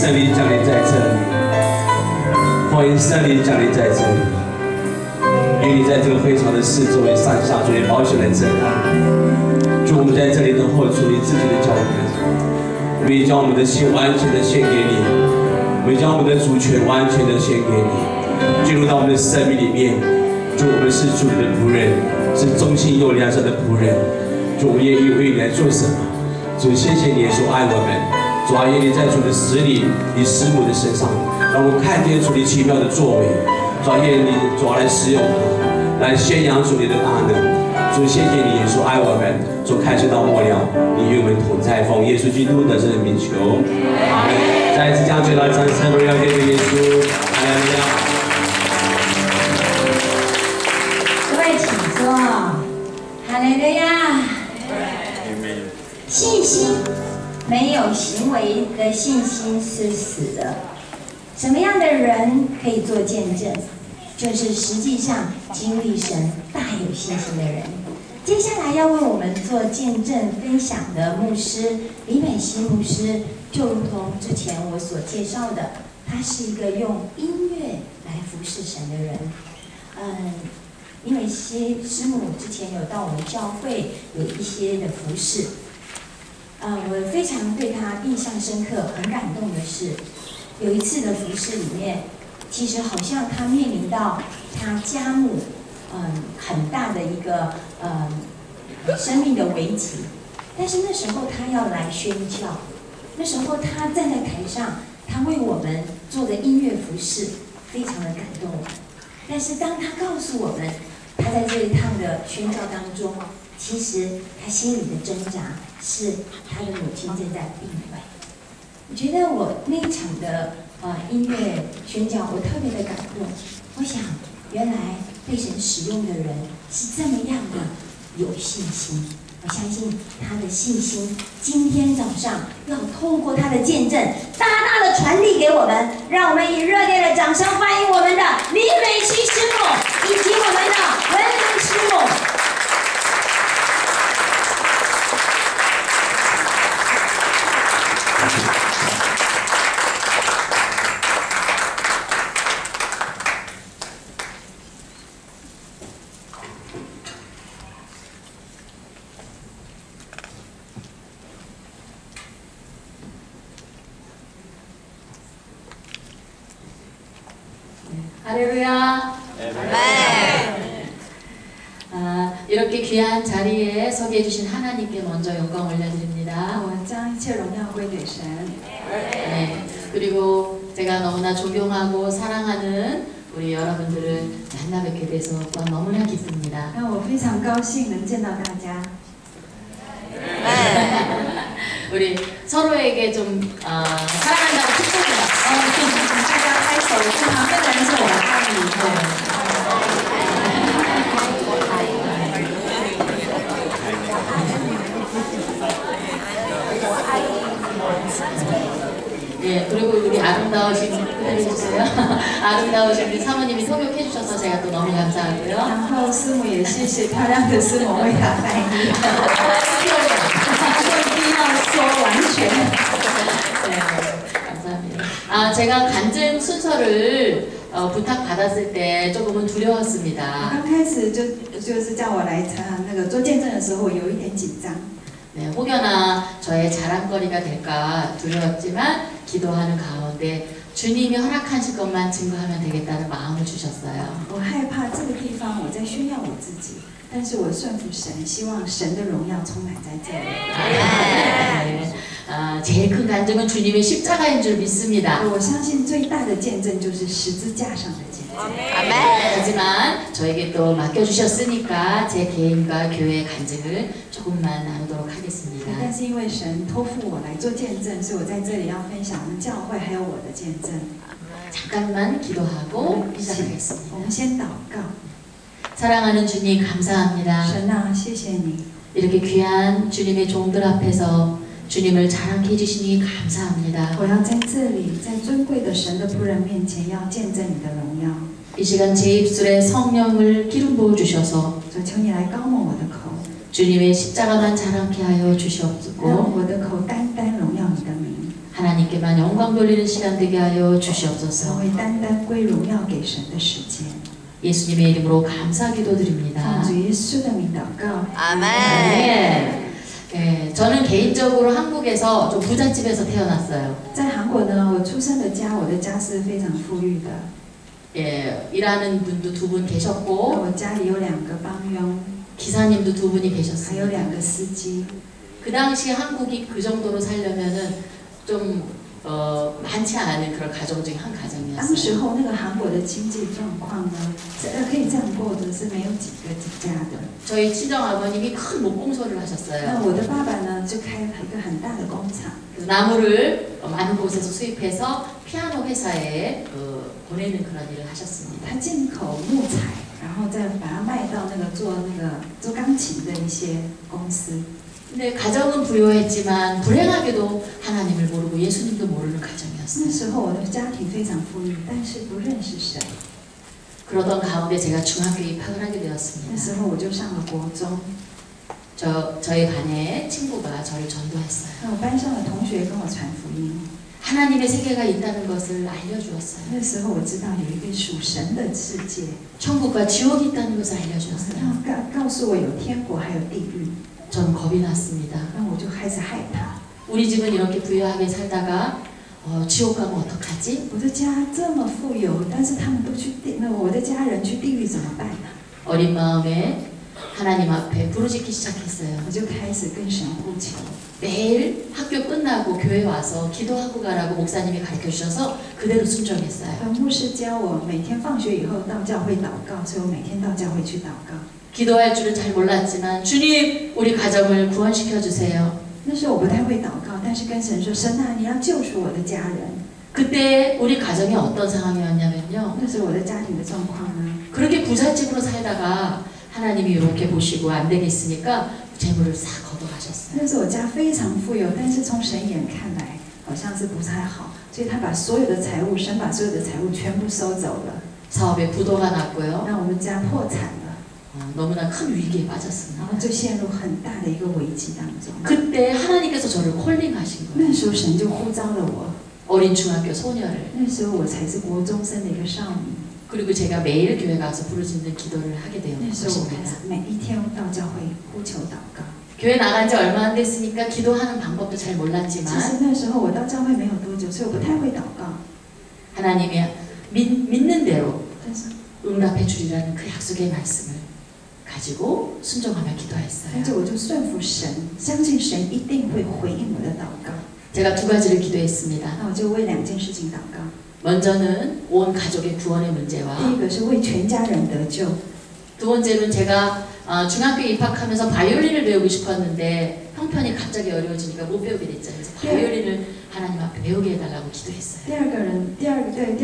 圣灵降临在这里，欢迎圣灵降临在这里。愿你在这个会场的四周围上下作为保险的震撼。祝我们在这里能活出你自己的教诲。我们也将我们的心完全的献给你，我们将我们的主权完全的献给你，进入到我们的生命里面。祝我们是主你的仆人，是忠心又良善的仆人。祝我们愿意为你来做什么。主，谢谢你所爱我们。 主啊，愿你在主的使你师母的身上，让我们看见主你奇妙的作为。主啊，愿你主来使用他，来宣扬主你的大能。主，谢谢你所爱我们。主，开始到末了，你与我们同在，奉耶稣基督的圣名求。阿门。再一次将最大的掌声荣耀给耶稣。哈利路亚。各位请坐。哈利路亚。信心。 没有行为的信心是死的。什么样的人可以做见证？就是实际上经历神、大有信心的人。接下来要为我们做见证分享的牧师李美熙牧师，就如同之前我所介绍的，他是一个用音乐来服侍神的人。李美熙师母之前有到我们教会有一些的服侍。 我非常对他印象深刻，很感动的是，有一次的服侍里面，其实好像他面临到他家母，很大的一个生命的危急，但是那时候他要来宣教，那时候他站在台上，他为我们做的音乐服侍，非常的感动我们。但是当他告诉我们，他在这一趟的宣教当中，其实他心里的挣扎。 是他的母亲正在病危。我觉得我那一场的音乐宣讲，我特别的感动。我想，原来被神使用的人是这么样的有信心。我相信他的信心，今天早上要透过他的见证，大大的传递给我们。让我们以热烈的掌声欢迎我们的李美熙师母以及我们的文玲师母。 할렐루야. 이렇게 귀한 자리에 서게 해주신 하나님께 먼저 영광 올려드립니다. 네. 그리고 제가 너무나 존경하고 사랑하는 우리 여러분들을 만나 뵙게 돼서 또한 너무나 기쁩니다. 우리 서로에게 좀 사랑한다고 축복해요. 예, 그리고 우리 아름다우신 해주세요. 아름다우신 우리 사모님이 통역해 주셔서 제가 또 너무 감사하고요. 然后师母也谢谢漂亮的师母为他翻译，一定要说完全。 제가 간증 순서를 부탁받았을 때 조금은 두려웠습니다. 刚开始就是叫我来那个做见证的时候，有一点紧张。 네, 혹여나 저의 자랑거리가 될까 두려웠지만 기도하는 가운데 주님이 허락하실 것만 증거하면 되겠다는 마음을 주셨어요. 我害怕这个地方我在炫耀我自己，但是我顺服神，希望神的荣耀充满在这里。 네. 제일 큰 간증은 주님의 십자가인 줄 믿습니다. 我相信最大的见证就是十字架上的见证。 하지만 저에게 또 맡겨주셨으니까 제 개인과 교회 간증을 조금만 나누도록 하겠습니다. 但是因为神托付我来做见证，所以我在这里要分享我们教会还有我的见证。 잠깐만 기도하고 시작하겠습니다. 我们先祷告。 사랑하는 주님 감사합니다. 神啊，谢谢你。 이렇게 귀한 주님의 종들 앞에서 주님을 자랑케 해주시니 감사합니다. 我要在这里，在尊贵的神的仆人面前，要见证你的荣耀。 이 시간 제 입술에 성령을 기름 부어 주셔서 主，求你来膏抹我的口， 주님의 십자가만 자랑케 하여 让 주시옵고 我的口单单荣耀你的名， 하나님께만 영광 돌리는 시간 되게 하여 成 주시옵소서. 为单单归荣耀给神的时间。 예수님의 이름으로 감사 기도드립니다. 奉主耶稣的名祷告， 아멘. 네, 저는 개인적으로 한국에서 좀 부잣집에서 태어났어요. 在韩国呢，我出生的家，我的家是非常富裕的。 예, 일하는 분도 2분 那 계셨고 我家里有2个帮佣， 기사님도 2분이 还有 계셨습니다. 2个司机。 그 당시 한국이 그 정도로 살려면은 좀 많지 않은 그런 가정 중에 한 当时 가정이었어요. 候那个韩国的经济状况呢，可以这样过的是没有几家的。 저희 친정 아버님이 큰 목공소를 那 하셨어요. 我的爸爸呢，就开了一个很大的工厂， 그래서 나무를 많은 곳에서 수입해서 피아노 회사에 보내는 그런 일을 하셨습니다. 他进口木材，然后再把它卖到做钢琴的一些公司。 근데 가정은 부유했지만 불행하게도 하나님을 모르고 예수님도 모르는 那 가정이었어요. 时候我的家庭非常富裕，但是不认识神。 그러던 가운데 제가 중학교 입학을 하게 那 되었습니다. 时候我就上了国中， 저희 반에 친구가 저를 전도했어요. 那我班上的同学跟我传福音。 하나님의 세계가 있다는 것을 알려주었어요. 那时候我知道有一个属神的世界， 천국과 지옥이 있다는 것을 알려주었어요. 然后告诉我有天国还有地狱， 전 겁이 났습니다. 那我就开始害怕。 우리 집은 이렇게 부유하게 살다가 지옥 가면 어떡하지? 我的家这么富有，但是他们都去地，那我的家人去地狱怎么办呢？ 어린 마음에 하나님 앞에 부르짖기 시작했어요. 我就开始跟神呼求。 매일 학교 끝나고 교회 와서 기도하고 가라고 목사님이 가르쳐 주셔서 그대로 순종했어요. 牧师教我每天放学以后到教会祷告，所以我每天到教会去祷告。 기도할 줄은 잘 몰랐지만 주님 우리 가정을 구원시켜 주세요. 那时候我不太会祷告，但是跟神说：“神啊，你要救赎我的家人。 그때 우리 가정이 어떤 상황이었냐면요. 那时候我的家庭的状况呢， 그렇게 부잣집으로 살다가 하나님이 이렇게 보시고 안 되겠으니까 재물을 싹 걷어가셨어요. 那时候我家非常富有，但是从神眼看来好像是不太好，所以他把所有的财物，神把所有的财物全部收走了， 사업에 부도가 났고요. 让我们家破产了， 너무나 큰 위기에 然 빠졌습니다. 后就陷入很大的一个危机当中。 그때 하나님께서 저를 콜링하신 거예요. 那时候神就呼召了我， 어린 중학교 소녀를. 那时候我才是国中生的一个少女。 그리고 제가 매일 교회 가서 부르짖는 기도를 하게 된 那时候我开 것입니다. 始每一天到教会呼求祷告。 교회 나간 지 얼마 안 됐으니까 기도하는 방법도 잘 其 몰랐지만 实那时候我到教会没有多久，所以我不太会祷告。 하나님이 믿는 대로 但是， 응답해 주리라는 그 약속의 말씀을 가지고 순종하며 但是 기도했어요. 我就顺服神，相信神一定会回应我的祷告。 제가 2가지를 기도했습니다. 那我就为2件事情祷告。 먼저는 온 가족의 구원의 第 문제와 一个是为全家人得救， 두 번째는 제가 중학교 입학하면서 바이올린을 배우고 싶었는데 형편이 갑자기 어려워지니까 못 배우게 됐잖아요. 그래서 바이올린을 하나님 앞에 배우게 해달라고 기도했어요. 第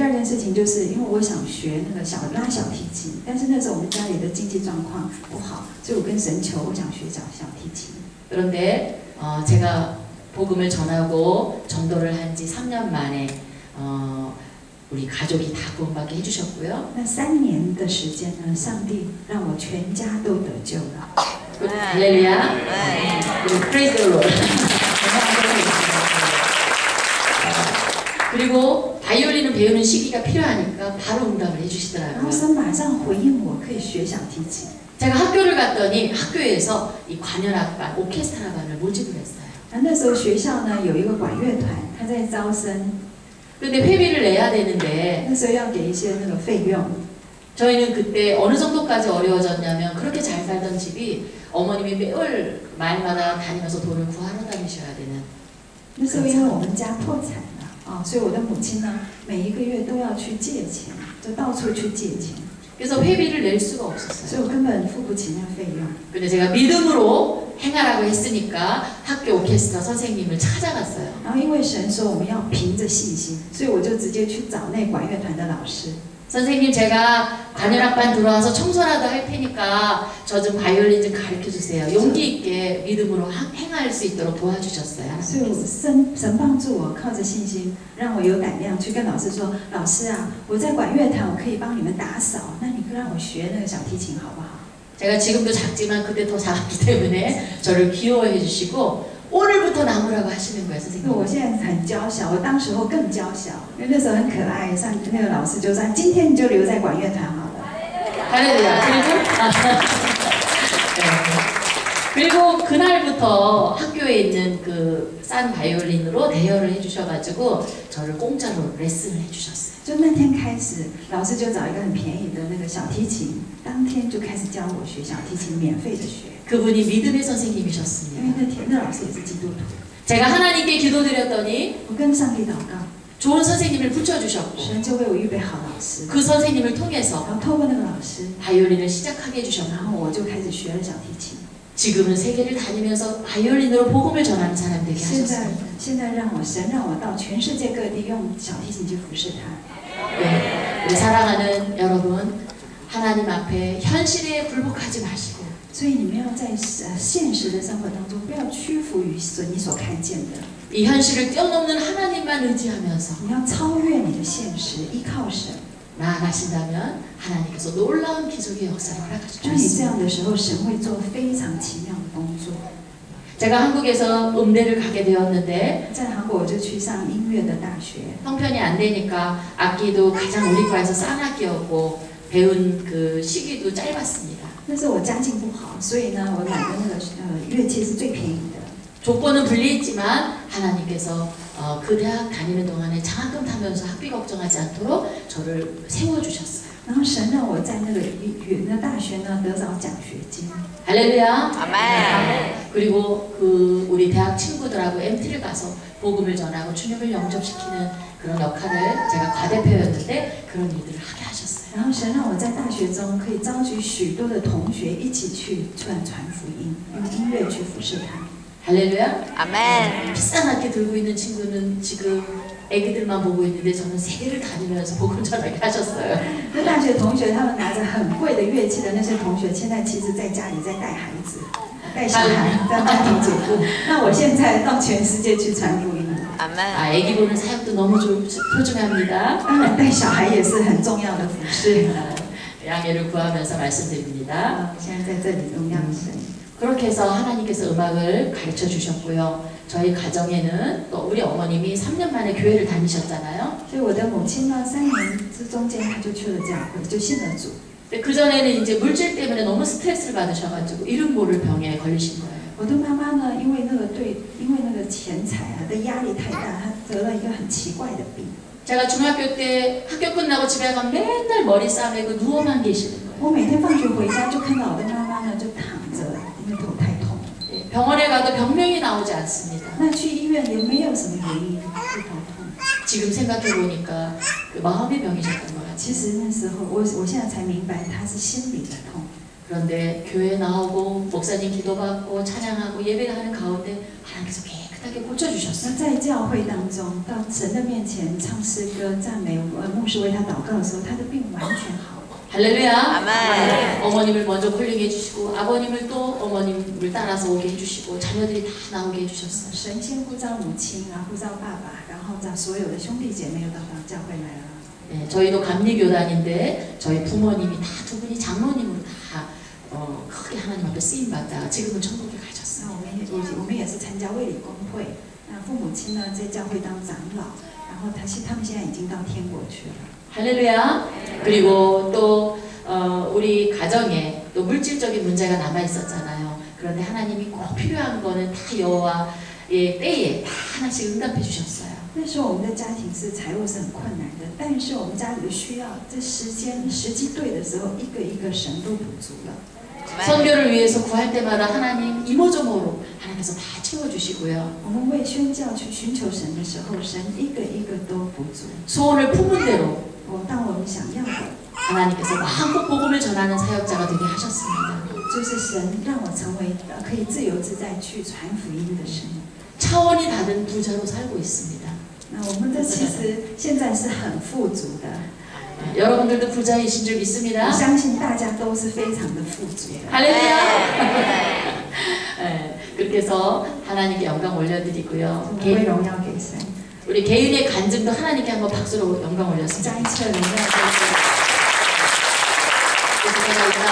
二件事情就是因为我想学那个拉小提琴，但是那时候我们家里的经济状况不好，所以我跟神求，我想学小提琴。 그런데 제가 복음을 전하고 전도를 한 지 3년 만에 우리 가족이 다 구원받게 해주셨고요. 那3年的时间呢，上帝让我全家都得救了。 할렐루야. Praise the Lord. 그리고 바이올린을 배우는 시기가 필요하니까 바로 응답을 然后 해주시더라고요. 神马上回应我，可以学小提琴。 제가 학교를 갔더니 학교에서 이 관현악반, 오케스트라반을 모집을 했어요. 那时候学校呢有一个管乐团，他在招生， 근데 회비를 내야 되는데 那时候要给一些那个费用。 저희는 그때 어느 정도까지 어려워졌냐면 그렇게 잘 살던 집이 어머님이 매월 말마다 다니면서 돈을 구하러 다니셔야 되는. 那时候因为我们家破产了所以我的母亲呢每一个月都要去借钱，就到处去借钱。 그래서 회비를 낼 수가 所以 없었어요. 我根本付不起那个费用。 근데 제가 믿음으로 행하라고 했으니까 학교 오케스트라 선생님을 찾아갔어요. 然后因为神说我们要凭着信心，所以我就直接去找那管乐团的老师。 선생님 제가 관현악반 들어와서 청소라도 할 테니까 저 좀 바이올린 좀 가르쳐 주세요. 용기 있게 믿음으로 행할 수 있도록 도와주셨어요. 所以神帮助我，靠着信心，让我有胆量去跟老师说：“老师啊，我在管乐团，我可以帮你们打扫，那你让我学那个小提琴好不好？” 제가 지금도 작지만 그때 더 작았기 때문에 저를 귀여워해 주시고 오늘부터 나무라고 하시는 거예요, 선생님. 我现在很娇小，我当时候更娇小，因为那时候很可爱。上那个老师就说：“今天你就留在管乐团好了。” 할렐루야. 그리고 그날부터 학교에 있는 그 싼 바이올린으로 대여를 해주셔가지고 저를 공짜로 레슨을 해주셨어요. 就那天开始，老师就找一个很便宜的那个小提琴，当天就开始教我学小提琴，免费的学。 그분이 믿음의 因为 선생님이셨습니다. 那老师也是基督徒。 제가 하나님께 기도드렸더니 我跟上帝祷告， 좋은 선생님을 붙여주셨고 神就为我预备好老师， 그 선생님을 통해서 然后透过那个老师， 바이올린을 시작하게 해주셨고 然后我就开始学了小提琴。 지금은 세계를 다니면서 바이올린으로 복음을 전하는 사람 되게 现 하셨어요. 在神让我到全世界各地用小提琴去服侍他。 네, 우리 사랑하는 여러분, 하나님 앞에 현실에 굴복하지 마시고 所以你们要在现实的生活当中，不要屈服于你所看见的， 이 현실을 뛰어넘는 하나님만 의지하면서 你要超越你的现实，依靠神。 나아가신다면 하나님께서 놀라운 기적의 역사를 허락하실 수 当你这 있습니다. 样的时候，神会做非常奇妙的工作。 제가 한국에서 음대를 가게 되었는데 在韩国我就去上音乐的大学， 형편이 안 되니까 악기도 가장 우리 과에서 싼 악기였고 배운 그 시기도 짧았습니다. 那时候我家境不好，所以呢，我买的那个乐器是最便宜的。 조건은 불리했지만 하나님께서 그 대학 다니는 동안에 장학금 타면서 학비 걱정하지 않도록 저를 세워주셨어요. 然后神让我在那个大学呢得到奖学金。 할렐루야. 아멘. 그리고 그 우리 대학 친구들하고 MT를 가서 복음을 전하고 주님을 영접시키는 그런 역할을 제가 과대표였는데 그런 일들을 하게 하셨어요. 然后神让我在大学中可以召集许多的同学一起去传福音，用音乐去服侍他。 할렐루야. 아멘. 비싼 악기 들고 있는 친구는 지금 애기들만 보고 있는데 저는 세계를 다니면서 복음 전하게 하셨어요. 那大学同学他们拿着很贵的乐器的那些同学，现在其实在家里在带孩子、带小孩，当家庭主妇。那我现在到全世界去传福音。 아멘. 아, 애기 보는 사역도 너무 소중합니다. 当然带小孩也是很重要的服侍。 양해를 구하면서 말씀드립니다. 现在在这里荣耀神。 그렇게 해서 하나님께서 음악을 가르쳐 주셨고요. 저희 가정에는 또 우리 어머님이 3년 만에 교회를 다니셨잖아요. 所以我的母亲呢，3年之中间，她就去了教会，就信了主。 근데 그 전에는 이제 물질 때문에 너무 스트레스를 받으셔가지고 이름 모를 병에 걸리신 거예요. 我的妈妈呢，因为那个钱财的压力太大，她得了一个很奇怪的病。 제가 중학교 때 학교 끝나고 집에 가면 맨날 머리 싸매고 누워만 계시는 거예요. 我每天放学回家就看到我的妈妈呢，就躺着，因为头太痛。 병원에 가도 병명이 나오지 않습니다. 那去医院也没有什么原因，就头痛。 지금 생각해 보니까 그 마음의 병이셨던 것 같아요. 其实那时候我现在才明白，她是心里的痛。 그런데 교회 나오고 목사님 기도받고 찬양하고 예배하는 가운데 하나님께서 깨끗하게 고쳐주셨어요. 那在教会当中，到神的面前唱诗歌、赞美，牧师为她祷告的时候，她的病完全好。 할렐루야. 아멘. 어머님을 먼저 콜링해 주시고 아버님을 또 어머님을 따라서 오게 해주시고 자녀들이 다 나오게 해주셨어요. 神先呼召母亲，然后呼召爸爸，然后让所有的兄弟姐妹又到教会来了。 네, 저희도 감리교단인데 저희 부모님이 다 두 분이 장로님으로 다 크게 하나님 앞에 쓰임 받다가 지금은 천국에 가셨어요. 那我们也是参加卫理公会，那父母亲呢在教会当长老，然后他们现在已经到天国去了。 할렐루야. 그리고 또 우리 가정에 또 물질적인 문제가 남아 있었잖아요. 그런데 하나님이 꼭 필요한 거는 다 여호와의 때에 다 하나씩 응답해 주셨어요. 那时候我们的家庭是财务是很困难的，但是我们家里的需要，在时机对的时候，一个一个神都补足了。 선교를 위해서 구할 때마다 하나님 이모저모로 하나님께서 다 채워주시고요. 我们为宣教去寻求神的时候，神一个一个都补足。 소원을 품은 대로 当我们想要的， 하나님께서 마음껏 복음을 전하는 사역자가 되게 하셨습니다. 就是神让我成为可以自由自在去传福音的神。 차원이 다른 부자로 살고 있습니다. 那我们这其实现在是很富足的。 여러분들도 부자이신 줄 我 믿습니다. 相信大家都是非常的富足的。 할렐루야. 네, 그렇게 해서 하나님께 영광 我 올려드리고요. 们归荣耀给神， 우리 개인의 간증도 하나님께 한번 박수로 영광 올렸습니다. 再一次荣耀给神。 그래서 제가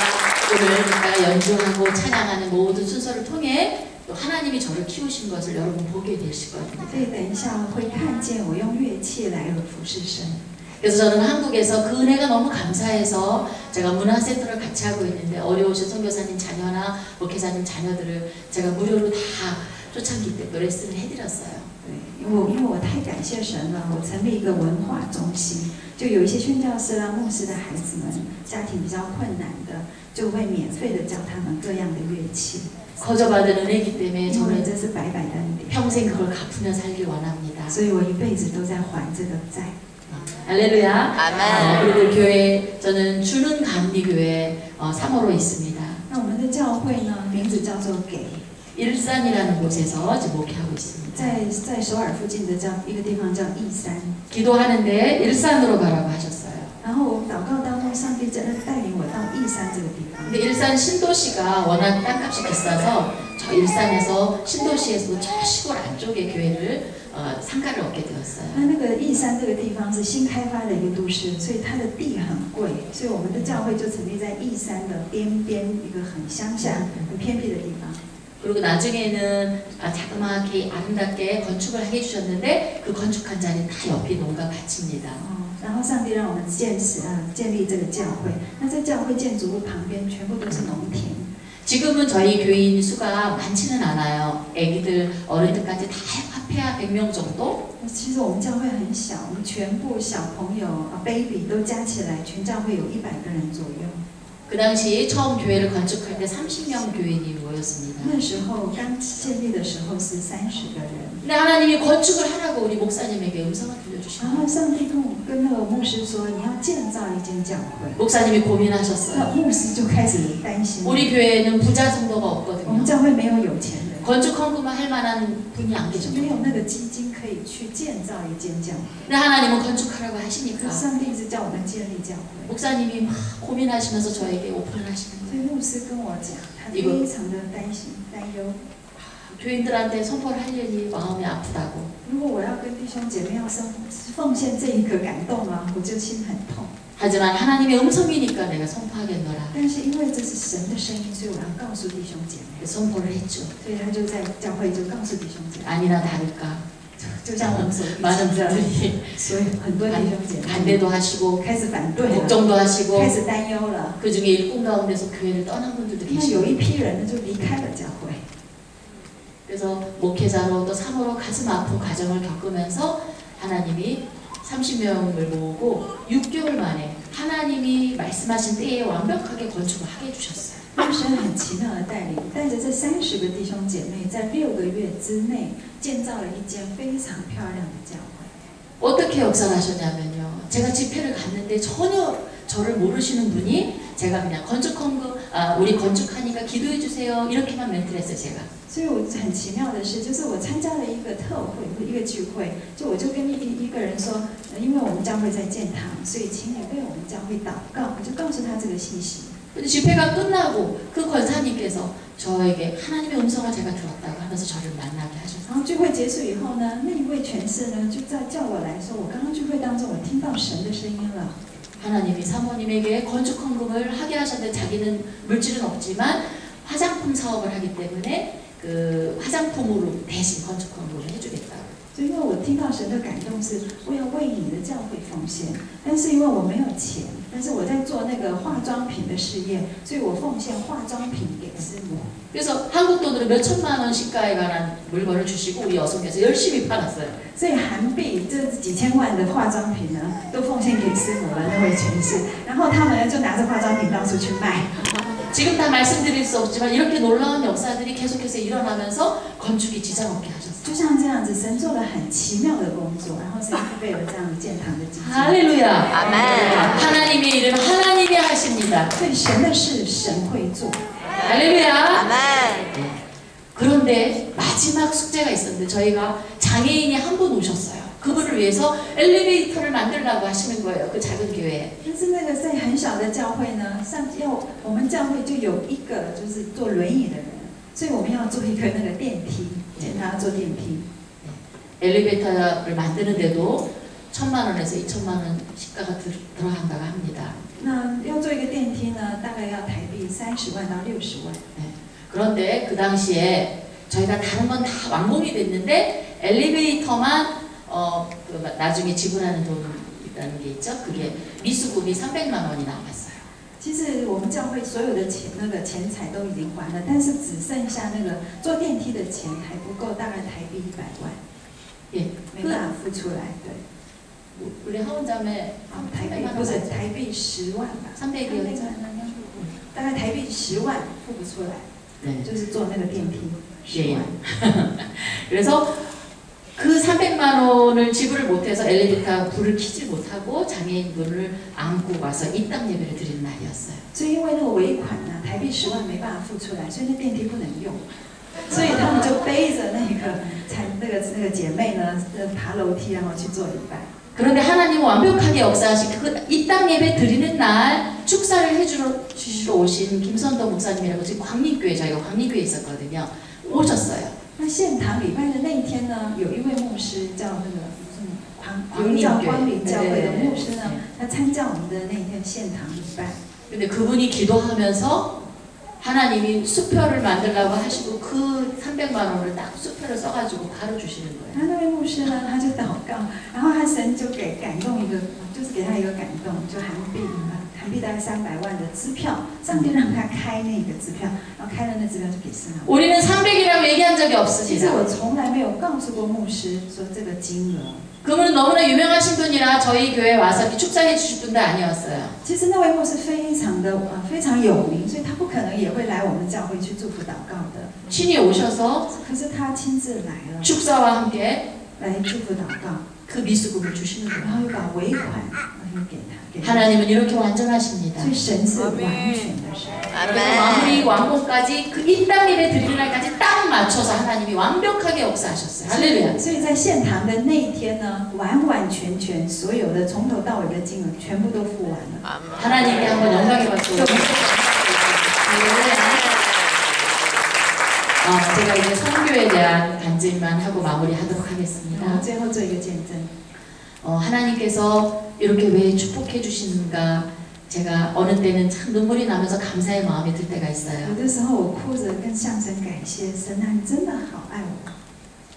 오늘 연주하고 찬양하는 모든 순서를 통해 또 하나님이 저를 키우신 것을 여러분 보게 되실 겁니다. 所以等一下会看见我用乐器来服侍神。 그래서 저는 한국에서 그 은혜가 너무 감사해서 제가 문화센터를 같이 하고 있는데 어려우신 선교사님 자녀나 목회자님 자녀들을 제가 무료로 다 초창기 때도 레슨을 해드렸어요. 对，因为我太感谢神了，我成立一个文化中心，就有一些宣教师啦、牧师的孩子们，家庭比较困难的，就会免费的教他们各样的乐器。 거저받은 은혜이기 때문에 因为 저는 这是白白的恩典， 평생 그걸 갚으며 살길 원합니다. 所以我一辈子都在还这个债。 할렐루야. 아멘. 그리고 교회 저는 주는 감리교회 3호로 있습니다. 那我们的教会呢，名字叫做给， 일산이라는 곳에서 지금 목회하고 있습니다. 在首尔附近的一个地方叫义山。 기도하는데 일산으로 가라고 하셨어요. 然后我祷告当中，上帝真的带领我到义山这个地方。 근데 일산 신도시가 워낙 땅값이 비싸서 저 일산에서 신도시에서도 저 시골 안쪽에 교회를 상가를 얻게 되었어요. 那个义山这个地方是新开发的一个都市，所以它的地很贵，所以我们的教会就成立在义山的边边一个很乡下、很偏僻的地方。 그리고 나중에는 자그마하게 아름답게 건축을 하게 해주셨는데 그 건축한 자리는 다 옆이 농가 밭입니다. 然后上帝让我们建立这个教会，那在教会建筑物旁边全部都是农田。 지금은 저희 교인 수가 많지는 않아요. 애기들, 어른들까지 다 합해야 100명 정도? 其实我们教会很小，我们全部小朋友baby 都加起来，全教会有100个人左右。 그 당시 처음 교회를 건축할 때 30명 교인이 모였습니다. 那时候刚建立的时候是30个人。 근데 하나님이 건축을 하라고 우리 목사님에게 음성을 然 들려주시고 后上帝跟那个牧师说，你要建造一间教会。 목사님이 那 고민하셨어요. 牧师就开始担心， 우리 교회에는 부자 정도가 我们 없거든요. 教会没有有钱人， 건축 헌금을 할 만한 분이 안 没 계셔요. 有那个基金可以去建造一间教会。 근데 하나님은 건축하라고 하시니까 上帝一直叫我们建立教会， 목사님이 막 고민하시면서 저에게 오픈을 하시는 所以 거예요. 牧师跟我讲，他非常的担心、担忧。 교인들한테 선포를 하려니 마음이 아프다고. 如果我要跟弟兄姐妹要奉献这一个感动啊，我就心很痛。 하지만 하나님의 음성이니까 내가 선포하겠노라. 但是因为这是神的声音，所以我要告诉弟兄姐妹。 선포를 했죠. 所以他就在教会就告诉弟兄姐妹， 아니나 다를까 就像我们所遇 많은 见的， 분들이 所以很多弟兄姐妹 반대도 하시고 开始反对了， 걱정도 하시고 开始担忧了。 그 중에 일꾼 가운데서 교회를 떠난 분들도 那有 계시고 一批人呢就离开了教会， 그래서 목회자로 또 사모로 가슴 아픈 과정을 겪으면서 하나님이 30명을 모으고 6개월 만에 하나님이 말씀하신 때에 완벽하게 건축을 하게 해주셨어요. 神很奇妙的带领，带着这30个弟兄姐妹，在6个月之内建造了一间非常漂亮的教会。 어떻게 역사를 하셨냐면요. 제가 집회를 갔는데 전혀 저를 모르시는 분이 제가 그냥 우리 건축하니까 기도해 주세요 이렇게만 멘트를 했어요 제가. 所以我很奇妙的是，就是我参加了一个特会，一个聚会，我就跟一个人说，因为我们教会在建堂，所以请你为我们教会祷告，我就告诉他这个信息。 근데 집회가 끝나고 그 권사님께서 저에게 하나님의 음성을 제가 들었다고 하면서 저를 만나게 하셨어요. 然后聚会结束以后呢，那一位全士呢就叫我来说，我刚刚聚会当中我听到神的声音了。 하나님이 사모님에게 건축 헌금을 하게 하셨는데 자기는 물질은 없지만 화장품 사업을 하기 때문에 그 화장품으로 대신 건축 헌금을 해주겠다고. 就因为我听到神的感动是，我要为你的教会奉献，但是因为我没有钱，但是我在做那个化妆品的事业，所以我奉献化妆品给师母。 그래서 한국 돈으로 몇 천만 원 시가에 관한 물건을 주시고 우리 여성에서 열심히 팔았어요. 所以韩币这几千万的化妆品呢，都奉献给师母了那位全士，然后他们呢就拿着化妆品到处去卖。 지금 다 말씀드릴 수 없지만 이렇게 놀라운 역사들이 계속해서 일어나면서 건축이 지장 없게 하셨어요. 就像这样子，神做了很奇妙的工作，然后神预备了这样的建堂的基金。 할렐루야. 아멘. 하나님의 일은 하나님이 하십니다. 所以神的事神会做。 할렐루야. 아멘. 그런데 마지막 숙제가 있었는데 저희가 장애인이 한 분 오셨어요. 그분을 위해서 엘리베이터를 만들라고 하시는 거예요. 그 작은 교회에. 但是那个在很小的教会呢，我们教会就有一个就是坐轮椅的人，所以我们要做一个那个电梯，请他坐电梯。 엘리베이터를 만드는데도 1,000만 원에서 2,000만 원 시가가 들어간다고 합니다. 那要做一个电梯呢，大概要台币30万到60万。 그런데 그 당시에 저희가 다른 건 다 완공이 됐는데 엘리베이터만 그 나중에 지불하는 돈이라는 게 있죠. 그게 미수금이 300만 원이 남았어요. 其实我们教会所有的钱财都已经还了，但是只剩下那个坐电梯的钱还不够，大概台币100万， 예, 没办法付出来。对， 우리 하원자매 台币不是台币10万吧？ 300이었죠. 大概台币10万付不出来， 네. 就是坐那个电梯10 예. 万。 그래서 그 300만 원을 지불을 못해서 엘리베이터 불을 켜지 못하고 장애인분을 안고 와서 입당 예배를 드리는 날이었어요. 所以因为那个尾款呢，台币10万没办法付出来，所以那电梯不能用，所以他们就背着那个姐妹呢，爬楼梯然后去做礼拜。 그런데 하나님은 완벽하게 역사하신 그 입당 예배 드리는 날 축사를 해주시러 오신 김선도 목사님이라고 지금 광림교회 저희가 광림교회에 있었거든요. 오셨어요. 那献堂礼拜的那一天呢，有一位牧师叫那个光明教会的牧师呢，他参加我们的那一天献堂礼拜。 근데 그분이 기도하면서 하나님이 수표를 만들라고 하시고 그 300만 원을 딱 수표를 써가지고 바로 주시는 거예요. 那位牧师呢，他就祷告，然后他神就感动一个，就是给他一个感动，就韩币大概300万的支票，上帝让他开那个支票，然后开了那支票就给神了。 우리는 300이라고 얘기한 적이 其实 없습니다. 我从来没有告诉过牧师说这个金额。 그분은 너무나 유명하신 분이라 저희 교회에 와서 이렇게 축사해 주실 분도 아니었어요. 其实那位牧师非常有名，所以他不可能也会来我们教会去祝福祷告的。 친히 오셔서 可是他亲自来了， 축사와 함께 来祝福祷告， 그 미수금을 주시는 然 거예요. 后又把尾款又给他。 하나님은 이렇게 완전하십니다. 所以神是完全的神。 마무리 완공까지 그 입당 예배 드리는 날까지 딱 맞춰서 하나님이 완벽하게 역사하셨어요. 할렐루야. 所以在献堂的那一天呢，完全所有的从头到尾的金额全部都付完了。 하나님께 한번 영광의 박수. 제가 이제 선교에 대한 간증만 하고 마무리하도록 하겠습니다. 最后做一个见证。 하나님께서 이렇게 왜 축복해 주시는가 제가 어느 때는 참 눈물이 나면서 감사의 마음이 들 때가 있어요. 有的时候我哭着跟向神感谢神啊，你真的好爱我。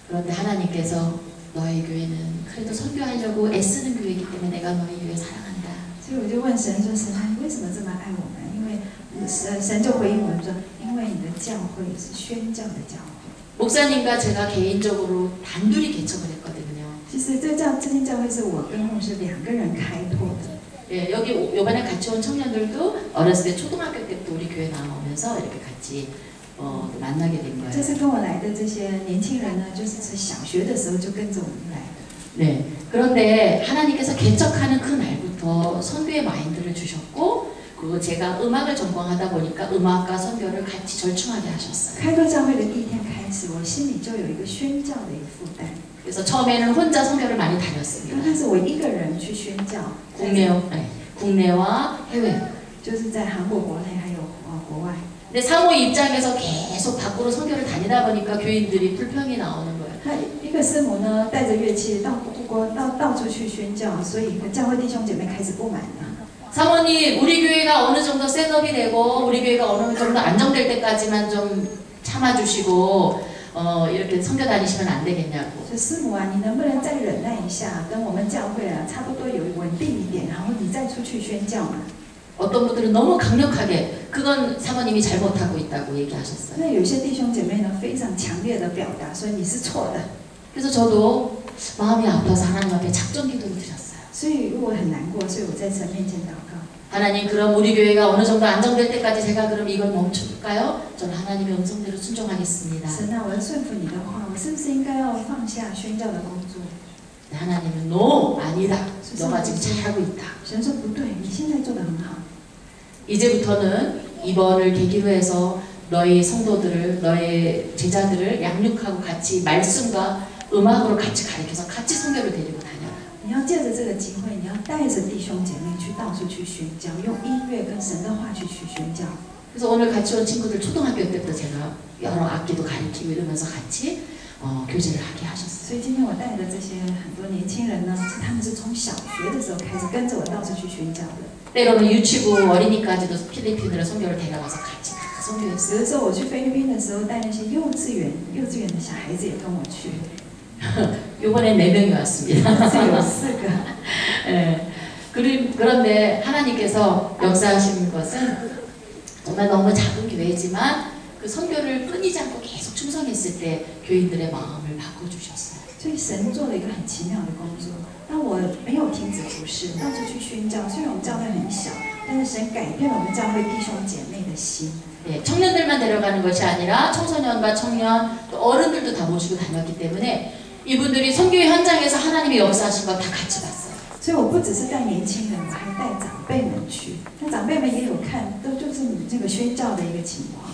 그런데 하나님께서 너희 교회는 그래도 선교하려고 애쓰는 교회이기 때문에 내가 너희 교회 사랑한다. 所以我就问神说：神啊，你为什么这么爱我们？因为神就回应我们说：因为你的教会是宣教的教会。 목사님과 제가 개인적으로 단둘이 개척을 했거든요. 其实这间教会是我跟牧师2个人开拓的。 예, 여기 이번에 같이 온 청년들도 어렸을 때 초등학교 때부터 우리 교회 나오면서 이렇게 같이 만나게 된 这 거예요. 次跟我来的这些年轻人呢，就是小学的时候就跟着我们来的。 네. 그런데 하나님께서 개척하는 그 날부터 선교의 마인드를 주셨고, 그리고 제가 음악을 전공하다 보니까 음악과 선교를 같이 절충하게 하셨어요. 开拓教会的第一天开始，我心里就有一个宣教的一个负担。 그래서 처음에는 혼자 선교를 많이 刚 다녔습니다. 开始我一个人去宣教， 국내와 해외. 就是在韩国国内还有国外。 근데 사모 입장에서 계속 밖으로 선교를 다니다 보니까 교인들이 불평이 나오는 거예요. 那一个师母呢，带着乐器到处去宣教，所以教会弟兄姐妹开始不满了。 사모님, 우리 교회가 어느 정도 셋업이 되고 우리 교회가 어느 정도 안정될 때까지만 좀 참아주시고 이렇게 선교 다니시면 안 되겠냐고. 说师母啊，你能不能再忍耐一下，等我们教会啊差不多有稳定一点，然后你再出去宣教嘛？ 어떤 분들은 너무 강력하게 그건 사모님이 잘못하고 있다고 얘기하셨어요. 那有些弟兄姐妹呢，非常强烈的表达说你是错的， 그래서 저도 마음이 아파서 하나님 앞에 작전 기도를 드렸어요. 所以我很难过，所以我在神面前祷告。 하나님, 그럼 우리 교회가 어느 정도 안정될 때까지 제가 그럼 이걸 멈춰볼까요? 저는 하나님의 음성대로 순종하겠습니다. 神啊，我要顺服你的话，我是不是应该要放下宣教的工作？ 하나님은 No, 아니다. 너가 지금 잘하고 있다. 神说不对，你现在做得很好。 이제부터는 이번을 계기로 해서 너희 성도들을, 너희 제자들을 양육하고 같이 말씀과 음악으로 같이 가르쳐서 같이 성교를 데리고 다녀라. 你要借着这个机会，你要带着弟兄姐妹去到处去宣教，用音乐跟神的话去宣教。 그래서 오늘 같이 온 친구들 초등학교 때부터 제가 여러 악기도 가르치고 이러면서 같이 교제를 하게 하셨어요. 所以今天我带的这些很多年轻人呢，他们是从小学的时候开始跟着我到处去宣教的。 때로는 유치부 어린이까지도 필리핀으로 선교를 데려가서 같이 다 有 선교했어요. 的时候我去菲律宾的时候，带那些幼稚园的小孩子也跟我去， 이번에 4명이 왔습니다. 是有4个。 예. 그런데 하나님께서 역사하시는 것은 정말 너무 작은 교회지만 그 선교를 끊이지 않고 계속 충성했을 때 교인들의 마음을 바꿔주셨어요. 所以神做了一个很奇妙的工作。当我没有停止服侍，到处去宣教，虽然我们教会很小，但是神改变了我们教会弟兄姐妹的心。 예, 청년들만 데려가는 것이 아니라 청소년과 청년, 또 어른들도 다 모시고 다녔기 때문에 이분들이 선교의 현장에서 하나님의 역사하신 거 다 같이 봤어요. 所以我不只是带年轻人，我还带长辈们去。那长辈们也有看，就是你这个宣教的一个情况。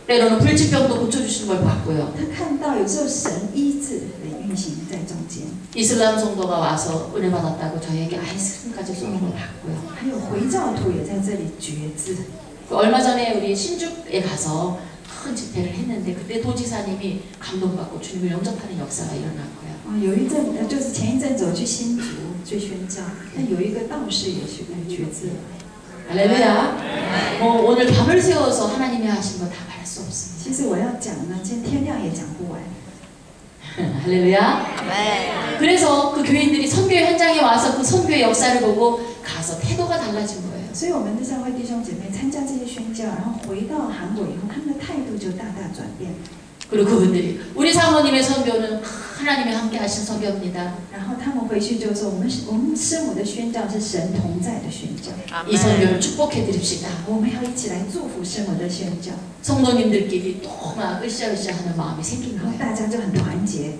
때로는 불치병도 고쳐주시는 걸 봤고요. 他看到有时候神医治的运行在中间， 이슬람 성도가 와서 은혜 받았다고 저에게 아이스크림까지 쏘는 걸 봤고요. 还有回教徒也在这里觉知。 얼마 전에 우리 신죽에 가서 큰 집회를 했는데 그때 도지사님이 감동받고 주님을 영접하는 역사가 일어났고요. 有一阵就是前一阵子我去新竹去宣教，那有一个道士也去觉知了。 할렐루야. 오늘 밤을 새워서 하나님이 하신 거 다 말할 수 없습니다. 其实我要讲呢，今天天亮也讲不完。 할렐루야. 그래서 그 교인들이 선교의 현장에 와서 그 선교의 역사를 보고 가서 태도가 달라진 거예요. 所以我们的教会弟兄姐妹参加这些宣教，然后回到韩国以后，他们的态度就大大转变。 그리고 그분들이 우리 사모님의 선교는 하나님이 함께 하신 선교입니다. 然后他们回去就说，我们师母的宣教是神同在的宣教， 이 선교를 축복해 드립시다. 我们要一起来祝福师母的宣教， 성도님들끼리 또 막 으쌰으쌰 하는 마음이 생긴 然后 거예요. 大家就很团结。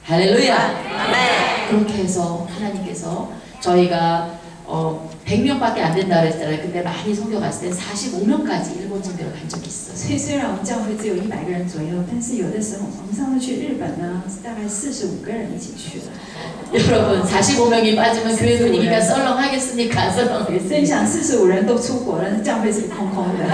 할렐루야. 그렇게 해서 하나님께서 저희가 100명밖에 안 된다 그랬잖아요. 근데 많이 선교 갔을 때 45명까지 일본 선교를 간 적이 있어요. 所以虽然我们教会只有100个人左右，但是有的时候我们上次去日本呢，大概45个人一起去了。 여러분 45명이 빠지면 교회 분위기가 썰렁하겠습니까? 所以 썰렁하겠습니까? 想45人都出国了，那教会是空空的。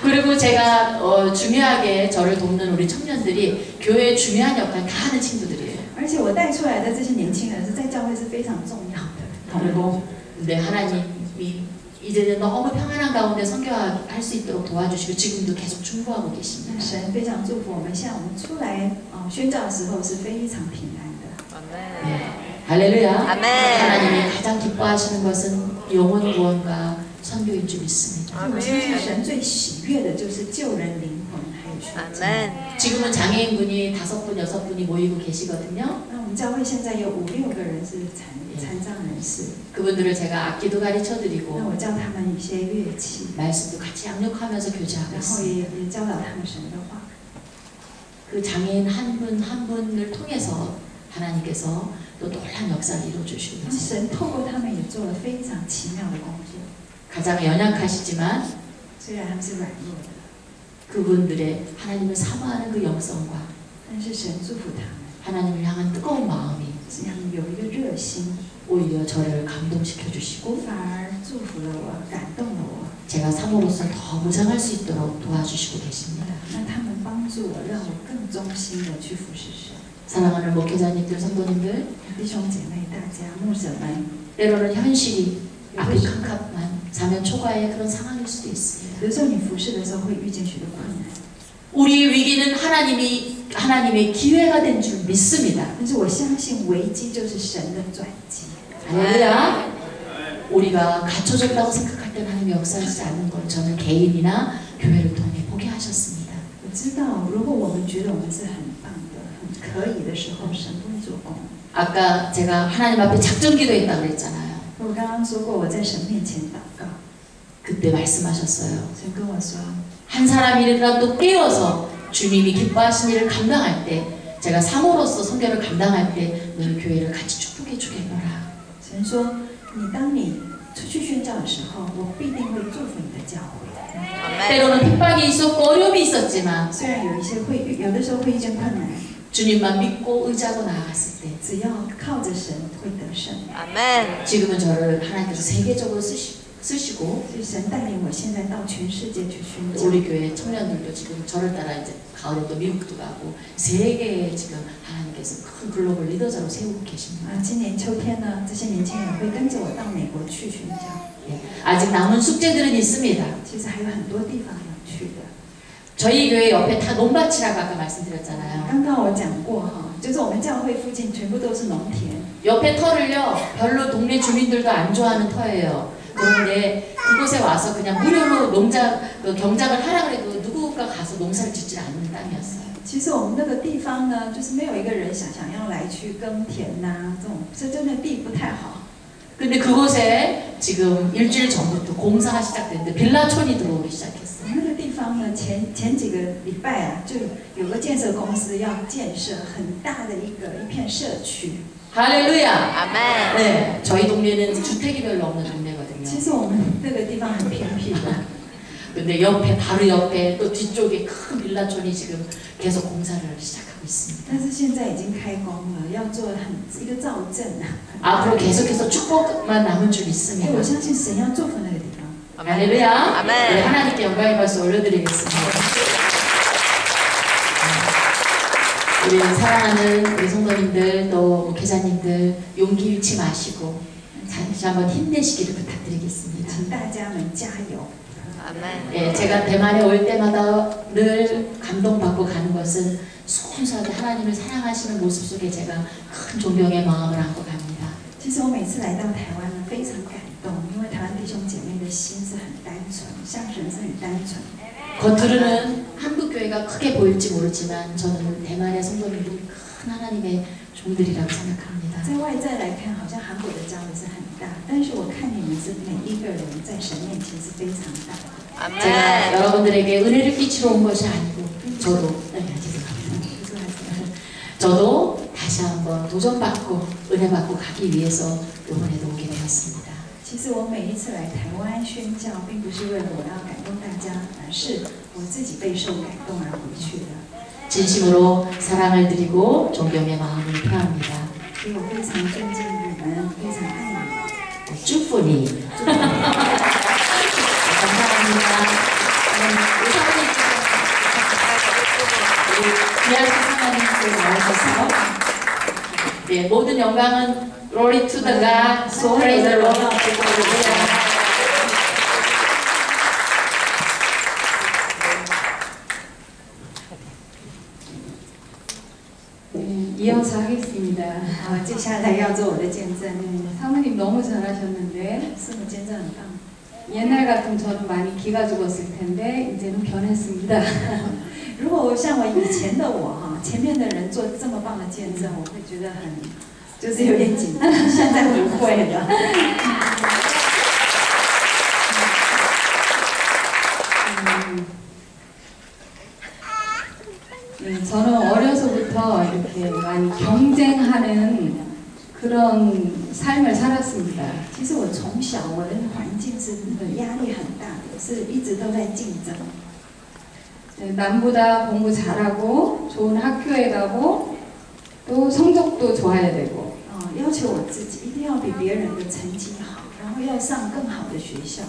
그리고 제가 중요하게 저를 돕는 우리 청년들이 교회의 중요한 역할 다 하는 친구들이에요. 而且我带出来的这些年轻人是在教会是非常重要的同工。 근데 하나님이 이제는 너무 평안한 가운데 선교할 수 있도록 도와주시고 지금도 계속 충고하고 那 계십니다. 神非常祝福我们，像我们出来宣教的时候是非常平安的。 네. 할렐루야. 아멘. 하나님이 가장 기뻐하시는 것은 영혼 구원과 선교인 줄 믿습니다. 我相信神最喜悦的就是救人灵魂，还有宣教。 아멘. 지금은 장애인분이 5분, 6분이 모이고 계시거든요. 那我们教会现在有5、6个人是残障人士， 그분들을 제가 악기도 가르쳐드리고 那我教他们一些乐器， 말씀도 같이 양육하면서 교제하고 然后 있습니다. 也教导他们神的话。 그 장애인 한 분 한 분을 통해서 하나님께서 또 놀란 역사를 이루어주시고 那 계세요. 神透过他们也做了非常奇妙的工作， 가장 연약하시지만 虽然他们是软弱的， 그분들의 하나님을 사모하는 그 영성과 但是神祝福他们， 하나님을 향한 뜨거운 마음이 这样有一个热心， 오히려 저를 감동시켜 주시고 反而祝福了我，感动了我。 제가 사모로서 더 무장할 수 있도록 도와주시고 계십니다. 那他们帮助我，让我更忠心的去服侍神。 사랑하는 목회자님들, 성도님들, 弟兄姐妹，大家牧者们， 때로는 현실이 앞이 캄캄한 사면 초과의 그런 상황일 수도 있습니다. 有时候你服侍的时候会遇见许多困难， 우리 위기는 하나님의 기회가 된 줄 믿습니다. 但是我相信危机就是神的转机。 할렐루야. 우리가 갖춰졌다고 생각할 때는 하나님이 역사하지 않는 걸 저는 개인이나 교회를 통해 보게 하셨습니다. 我知道，如果我们觉得我们是很棒的、很可以的时候，神不会做工。 아까 제가 하나님 앞에 작전기도 했다고 했잖아요. 我刚刚说过，我在神面前祷告， 그때 말씀하셨어요. 神跟我说， 한 사람이라도 깨어서 주님이 기뻐하신 일을 감당할 때 제가 사모로서 선교를 감당할 때 너희 교회를 같이 축복해 주겠노라. 神说，当你出去宣教的时候，我必定会祝福你的教会。 때로는 핍박이 있었고 어려움이 있었지만 虽然有的时候会遇见困难， 주님만 믿고 의지하고 나아갔을 때 只要靠着神会得胜。 아멘. 지금은 저를 하나님께서 세계적으로 쓰시고 所以神带领我现在到全世界去宣教。 우리 교회 청년들도 지금 저를 따라 이제 가을에 또 미국도 가고 세계에 지금 하나님께서 큰 글로벌 리더자로 세우고 계십니다. 今年秋天呢，这些年轻人会跟着我到美国去宣教。 예, 아직 남은 숙제들은 있습니다. 其实还有很多地方要去的。 저희 교회 옆에 다 논밭이라고 아까 말씀드렸잖아요. 刚刚我讲过哈，就是我们教会附近全部都是农田。 옆에 터를요 별로 동네 주민들도 안 좋아하는 터예요. 그런데 그곳에 와서 그냥 무료로 경작을 하라 그래도 누구가 가서 농사를 짓지 않는 땅이었어요. 其实我们那个地方呢，就是没有一个人想要来去耕田呐、这种，这真的地不太好。 근데 그곳에 지금 일주일 전부터 공사가 시작됐는데 빌라촌이 들어오기 시작했어요. 那个地方呢，前几个礼拜啊，就有个建设公司要建设很大的一片社区。 할렐루야. 아멘. 네, 저희 동네는 주택이 별로 없는 동네거든요. 其实我们那个地方很偏僻的， 근데 바로 옆에 또 뒤쪽에 큰 빌라촌이 지금 계속 공사를 시작하고 있습니다. 但是现在已经开工了，要做一个造镇啊。 앞으로 계속해서 축복만 남은 줄 所以 믿습니다. 我相信神要祝福那个地方。 할렐루야. 아멘. 네, 하나님께 영광의 말씀 올려드리겠습니다. 우리 사랑하는 우리 성도님들 또 목회자님들 용기 잃지 마시고 다시 한번 힘내시기를 부탁드리겠습니다. 请大家们加油。 아멘. 예, 제가 대만에 올 때마다 늘 감동받고 가는 것은 순수하게 하나님을 사랑하시는 모습 속에 제가 큰 존경의 마음을 안고 갑니다. 其实我每次来到台湾呢，非常感动，因为台湾弟兄姐妹的心是很单纯，向神是很单纯。 겉으로는 한국 교회가 크게 보일지 모르지만 저는 대만의 성도님들이 큰 하나님의 종들이라고 생각합니다. 在外在来看，好像韩国的教会是很大，但是我看你们是每一个人在神面前是非常大的。 제가 아멘. 여러분들에게 은혜를 끼치러 온 것이 아니고 저도 죄송합니다. 저도 다시 한번 도전받고 은혜받고 가기 위해서 이번에도 오게 되었습니다. 其实我每一次来台湾宣教，并不是为了我要感动大家，而是我自己备受感动而回去的。 진심으로 사랑을 드리고 존경의 마음을 표합니다. 所以我非常尊敬你们，非常爱你们。 祝福你. 감사합니다. 귀한 사랑하님께 나오셔서 네, 모든 영광은 Glory to the God, so praise the Lord. 이어서 하겠습니다. 接下来要做我的见证。 사모님 너무 잘하셨는데 师母见证很棒。 옛날 같으면 저는 많이 기가 죽었을 텐데 이제는 변했습니다. 如果像我以前的我哈，前面的人做这么棒的见证，我会觉得就是有点紧张。现在不会了。 저는 어려서부터 이렇게 많이 경쟁하는 그런 삶을 살았습니다. 其实我从小我的环境是压力很大的，是一直都在竞争。 남보다 공부 잘하고 좋은 학교에 가고 또 성적도 좋아야 되고 要求我自己一定要比别人的成绩好，然后要上更好的学校。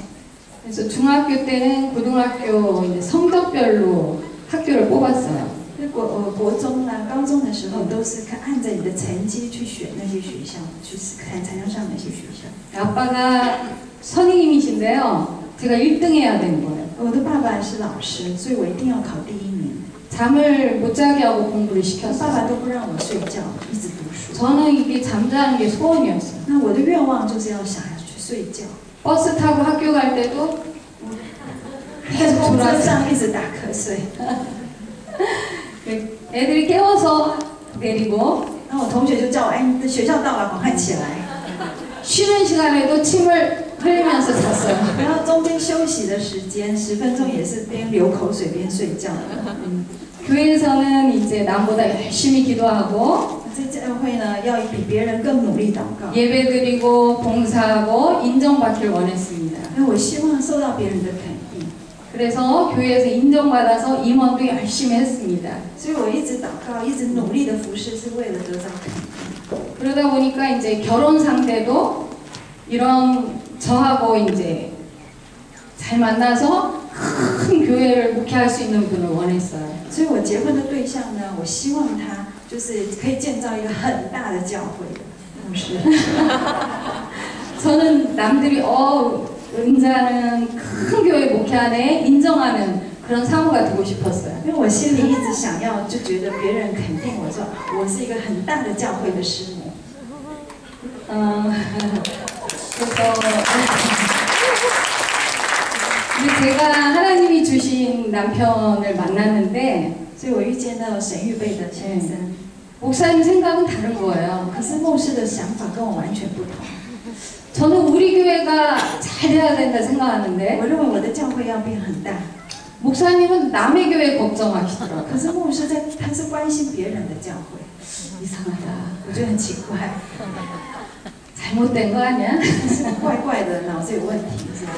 그래서 중학교 때는 고등학교 이제 성적별로 학교를 뽑았어요. 国中啦、高中的时候都是按着你的成绩去选那些学校，去才能上那些学校。 아빠가 선생님이신데요. 제가 1등해야 되는 거예요. 我的爸爸是老师，所以我一定要考第一名。 잠을 못 자게 하고 공부를 爸 시켰어요. 爸都不让我睡觉，一直读书。 저는 이게 잠자는 게 소원이었어요. 那我的愿望就是要想要去睡觉。 버스 타고 학교 갈 때도 在 계속 公车 졸았어요. 上一直打瞌睡。 애들이 깨워서 내리고 然后我同学就叫我，哎，你的学校到了，赶快起来。 쉬는 시간에도 침을 흘리면서 잤어요. 然后中间休息的时间10分钟也是边流口水边睡觉。 교회에서는 이제 남보다 열심히 기도하고 在教会呢，要比别人更努力祷告。 예배드리고 봉사하고 인정받길 원했습니다. 因为我希望受到别人的肯定。 그래서 교회에서 인정받아서 임원도 열심히 했습니다. 所以我一直祷告，一直努力的服侍，是为了得到肯定。 그러다 보니까 이제 결혼 상대도 이런 저하고 이제 잘 만나서 큰 교회를 목회할 수 있는 분을 원했어요. 所以我结婚的对象呢，我希望他就是可以建造一个很大的教会的牧师。 저는 남들이 은자는 큰 교회 목회하네 인정하는 그런 사모가 되고 싶었어요. 因为我心里一直想要，就觉得别人肯定我说我是一个很大的教会的师母。 그래서 제가 하나님이 주신 남편을 만났는데 所以我遇见到神预备的先生， 목사님 생각은 다른 거예요. 可是牧师的想法跟我完全不同。 저는 우리 교회가 잘 돼야 된다 생각하는데 我认为我的教会要变很大， 목사님은 남의 교회 걱정하시더라고요. 可是牧师他是关心别人的教会， 이상하다. 我觉得很奇怪， 잘못된 거 아니야? 是怪怪的，脑子有问题是吧？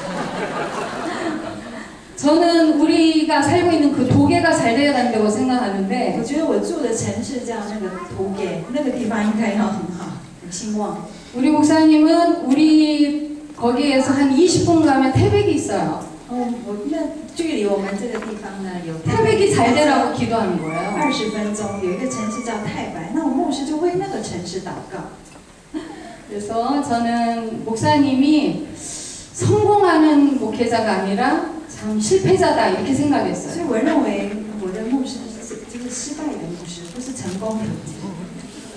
저는 우리가 살고 있는 그 도계가 잘 돼야 된다고 생각하는데 我觉得我住的城市叫那个土给，那个地方应该要很好，很兴旺。 우리 목사님은 우리 거기에서 한 20분 가면 태백이 있어요. 我那距离我们这个地方呢有 태백이 잘 되라고 기도하는 거예요. 20分钟，有一个城市叫太白，那我牧师就为那个城市祷告。 그래서 저는 목사님이 성공하는 목회자가 아니라 참 실패자다 이렇게 所 생각했어요. 以我认为我的牧师就是失败的牧师，不是成功的。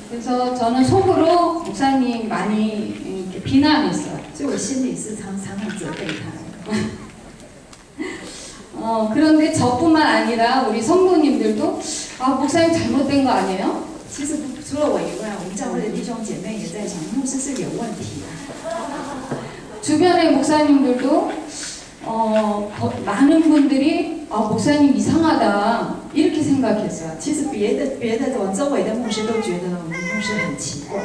그래서 저는 속으로 목사님 많이 이렇게 비난했어요. 所以我心里是常常责备他。 그런데 저뿐만 아니라 우리 성도님들도 목사님 잘못된 거 아니에요? 其实除了我以外，我们教会的弟兄姐妹也在讲，牧师是有问题的。 주변의 목사님들도 많은 분들이 목사님 이상하다 이렇게 생각했어요. 其实别的我周围的牧师都觉得我们牧师很奇怪。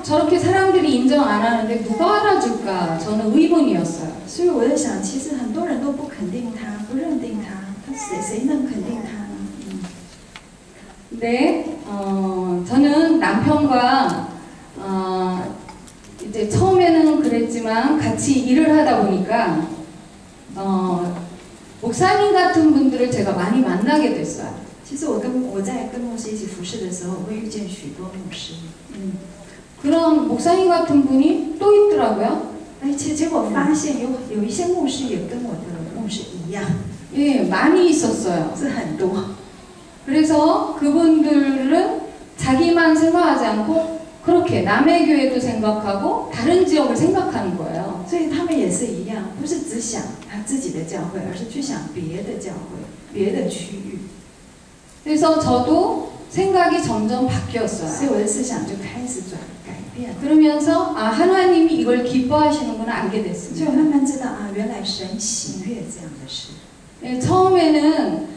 저렇게 사람들이 인정 안 하는데 누가 알아줄까? 저는 의문이었어요. 所以我在想，其实很多人都不肯定他，不认定他，谁能肯定他呢？ 근데 저는 남편과 이제 처음에는 그랬지만 같이 일을 하다 보니까 목사님 같은 분들을 제가 많이 만나게 됐어요. 其实我在跟牧师一起服侍的时候，我会遇见许多牧师。 그런 목사님 같은 분이 또 있더라고요. 而且结果发现有一些牧师也跟我的牧师一样， 예, 많이 있었어요. 是很多。 그래서 그분들은 자기만 생각하지 않고 그렇게 남의 교회도 생각하고 다른 지역을 생각하는 거예요. 所以他们也是一样，不是只想他自己的教会，而是去想别的教会、别的区域。 그래서 저도 생각이 점점 所以 바뀌었어요. 我的思想就开始改变。 그러면서 하나님이 이걸 기뻐하시는구나 알게 所以 됐습니다. 我慢慢知道原来神喜悦这样的事。 예, 처음에는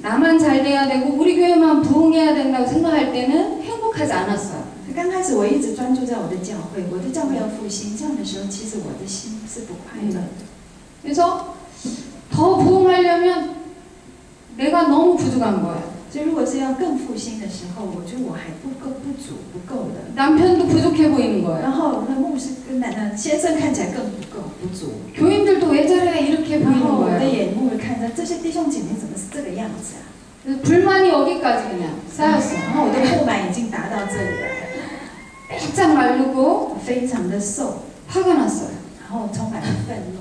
나만 잘 돼야 되고 우리 교회만 부흥해야 된다고 생각할 때는 행복하지 않았어요. 刚开始我一直专注在我的教会，我的教会要复兴，这样的时候，其实我的心是不快乐的。 그래서 더 부흥하려면 내가 너무 부족한 거예요. 所以如果是要更复兴的时候，我觉得我还不够的。 남편도 부족해 보이는 거예요. 然后那牧师跟先生看起来更不足。 교인들도 왜 저래 이렇게 然 보이는 后我的 거예요. 眼目看到这些弟兄姐妹怎么是这个样子啊？ 그래서 불만이 여기까지 그냥 쌓였어요. 然后我的不满已经达到这里了， 빼짝 마르고 非常的瘦， 화가 났어요. 然后充满了愤怒。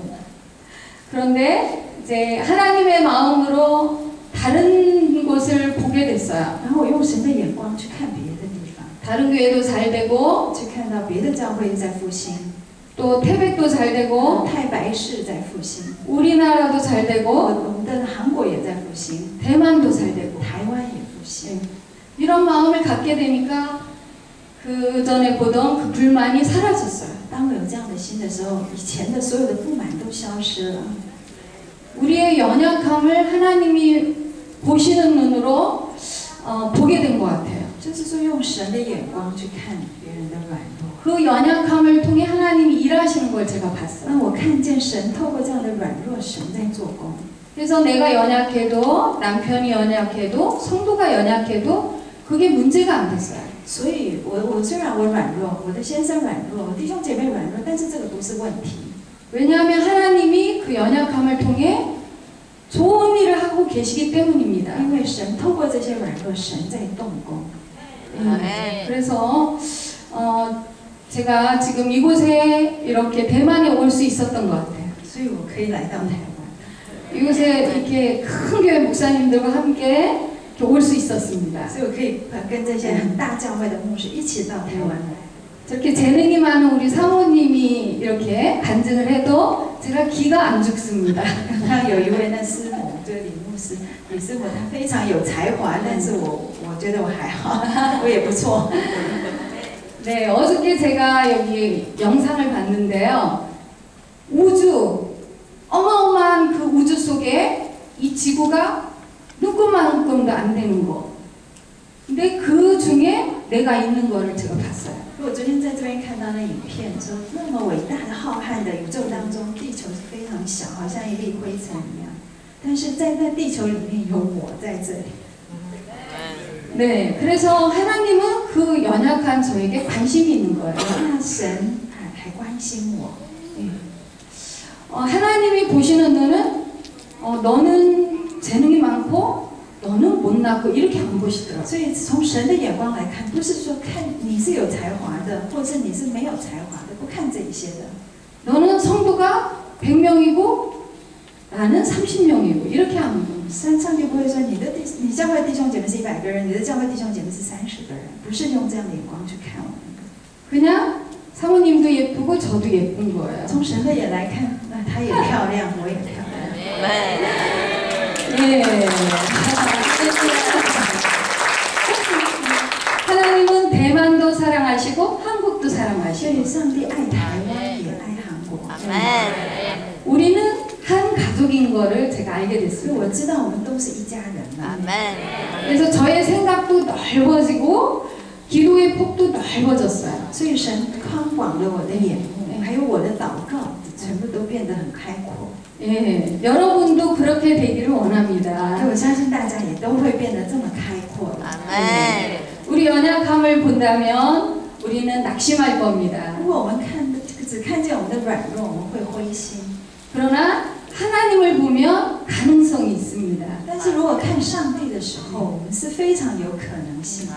그런데 이제 하나님의 마음으로 다른 곳을 보게 됐어요. 然后我用神的眼光去看别的地方， 다른 교회도 잘 되고 去看到别的教会在复兴， 또 태백도 잘 되고 太白市在复兴， 우리나라도 잘 되고 我们的韩国也在复兴， 대만도 잘 되고 台湾也复兴。 이런 마음을 갖게 되니까 그 전에 보던 그 불만이 사라졌어요. 当我有这样的心的时候，以前的所有的不满都消失了。 우리의 연약함을 하나님이 보시는 눈으로 보게 된 것 같아요. 就是说用神的眼光去看别人的软弱。 그 연약함을 통해 하나님이 일하시는 걸 제가 봤어요. 那我看见神透过这样的软弱，神在做工。 그래서 내가 연약해도 남편이 연약해도 성도가 연약해도 그게 문제가 안 됐어요. 所以我虽然我软弱，我的先生软弱，我弟兄姐妹软弱，但是这个不是问题。 왜냐하면 하나님이 그 연약함을 통해 좋은 일을 하고 계시기 때문입니다. 因为神透过这些软弱，神在动工。 그래서 제가 지금 이곳에 이렇게 대만에 올 수 있었던 것 같아요. 所以我可以来到台湾， 이곳에 이렇게 큰 교회 목사님들과 함께 올 수 있었습니다. 所以我可以跟这些很大教会的牧师一起到台湾来。 저렇게 재능이 많은 우리 사모님이 이렇게 간증을 해도 제가 기가 안 죽습니다. 那有一位那师母，就是李牧师，李师母她非常有才华，但是我觉得我还好，我也不错。 네, 어저께 제가 여기 영상을 봤는데요. 우주, 어마어마한 그 우주 속에 이 지구가 눈금만큼도 안 되는 거. 근데 그 중에 내가 있는 거를 제가 봤어요. 我昨天在这边看到那影片，说那么伟大的浩瀚的宇宙当中，地球是非常小，好像一粒灰尘一样。但是在那地球里面有我在这里。 네, 그래서 하나님은 그 연약한 저에게 관심이 있는 거예요. 那神还关心我。 하나님이 보시는 눈은 너는 재능이 많고 너는 못났고 이렇게 안 보시더라고요. 所以从神的眼光来看，不是说看你是有才华的，或是你是没有才华的，不看这一些的。 너는 성도가 100명이고 나는 30명이고 이렇게 하는 거예요. 上帝不会说你教会弟兄姐妹是100个人，你的教会弟兄姐妹是30个人，不是用这样的眼光去看我们。 그냥 사모님도 예쁘고 저도 예쁜 거예요. 从神的眼来看，那他也漂亮，我也漂亮。 예. 하나님은 대만도 사랑하시고 한국도 所 사랑하시고 以上帝爱台湾，也爱韩国。 우리는 한 가족인 거를 제가 알게 所以 됐어요. 我知道我们都是一家人了。 그래서 저의 생각도 넓어지고 기도의 폭도 넓어졌어요. 所以神宽广了我的眼目，还有我的祷告，全部都变得很开阔。 예, 여러분도 그렇게 되기를 所以 원합니다. 我相信大家也都会变得这么开阔的。 우리 연약함을 본다면 우리는 낙심할 겁니다. 如果我们只看见我们的软弱，我们会灰心。 그러나 하나님을 보면 가능성이 있습니다. 但是如果看上帝的时候，我们是非常有可能性的。